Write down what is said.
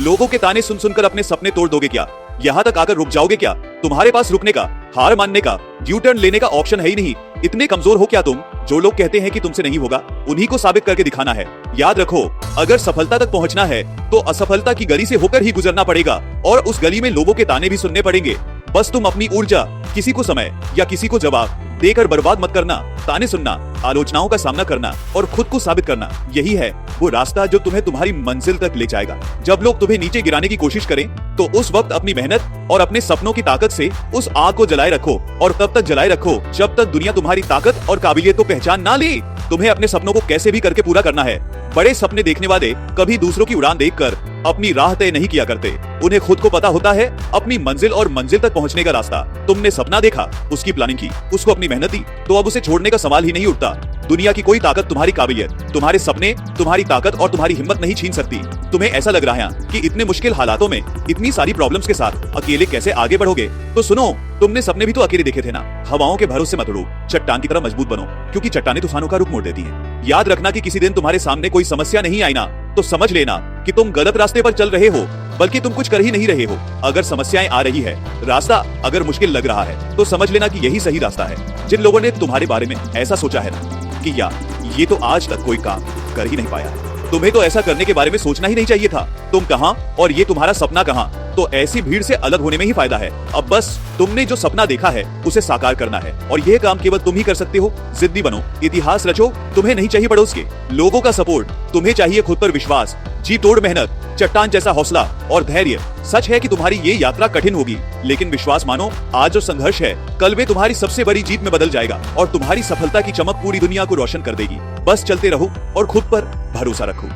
लोगों के ताने सुन सुनकर अपने सपने तोड़ दोगे क्या? यहाँ तक आकर रुक जाओगे क्या? तुम्हारे पास रुकने का, हार मानने का, यू टर्न लेने का ऑप्शन है ही नहीं। इतने कमजोर हो क्या तुम? जो लोग कहते हैं कि तुमसे नहीं होगा, उन्हीं को साबित करके दिखाना है। याद रखो, अगर सफलता तक पहुंचना है तो असफलता की गली से होकर ही गुजरना पड़ेगा और उस गली में लोगों के ताने भी सुनने पड़ेंगे। बस तुम अपनी ऊर्जा किसी को समय या किसी को जवाब देकर बर्बाद मत करना। ताने सुनना, आलोचनाओं का सामना करना और खुद को साबित करना, यही है वो रास्ता जो तुम्हें तुम्हारी मंजिल तक ले जाएगा। जब लोग तुम्हें नीचे गिराने की कोशिश करें तो उस वक्त अपनी मेहनत और अपने सपनों की ताकत से उस आग को जलाए रखो और तब तक जलाए रखो जब तक दुनिया तुम्हारी ताकत और काबिलियत को पहचान ना ले। तुम्हें अपने सपनों को कैसे भी करके पूरा करना है। बड़े सपने देखने वाले कभी दूसरों की उड़ान देखकर अपनी राह तय नहीं किया करते। उन्हें खुद को पता होता है अपनी मंजिल और मंजिल तक पहुंचने का रास्ता। तुमने सपना देखा, उसकी प्लानिंग की, उसको अपनी मेहनत दी, तो अब उसे छोड़ने का सवाल ही नहीं उठता। दुनिया की कोई ताकत तुम्हारी काबिलियत, तुम्हारे सपने, तुम्हारी ताकत और तुम्हारी हिम्मत नहीं छीन सकती। तुम्हें ऐसा लग रहा है कि इतने मुश्किल हालातों में इतनी सारी प्रॉब्लम्स के साथ अकेले कैसे आगे बढ़ोगे? तो सुनो, तुमने सपने भी तो अकेले देखे थे ना। हवाओं के भरोसे मत उड़ो, चट्टान की तरह मजबूत बनो, क्योंकि चट्टानें तूफानों का रुख मोड़ देती हैं। याद रखना कि किसी दिन तुम्हारे सामने कोई समस्या नहीं आई ना, तो समझ लेना कि तुम गलत रास्ते पर चल रहे हो, बल्कि तुम कुछ कर ही नहीं रहे हो। अगर समस्याएं आ रही है, रास्ता अगर मुश्किल लग रहा है, तो समझ लेना कि यही सही रास्ता है। जिन लोगों ने तुम्हारे बारे में ऐसा सोचा है ना कि यार ये तो आज तक कोई काम कर ही नहीं पाया, तुम्हें तो ऐसा करने के बारे में सोचना ही नहीं चाहिए था। तुम कहां और ये तुम्हारा सपना कहां? तो ऐसी भीड़ से अलग होने में ही फायदा है। अब बस तुमने जो सपना देखा है उसे साकार करना है, और यह काम केवल तुम ही कर सकते हो। जिद्दी बनो, इतिहास रचो। तुम्हें नहीं चाहिए पड़ोस के लोगों का सपोर्ट, तुम्हें चाहिए खुद पर विश्वास, जी तोड़ मेहनत, चट्टान जैसा हौसला और धैर्य। सच है कि तुम्हारी ये यात्रा कठिन होगी, लेकिन विश्वास मानो, आज जो संघर्ष है कल में तुम्हारी सबसे बड़ी जीत में बदल जाएगा और तुम्हारी सफलता की चमक पूरी दुनिया को रोशन कर देगी। बस चलते रहो और खुद पर भरोसा रखो।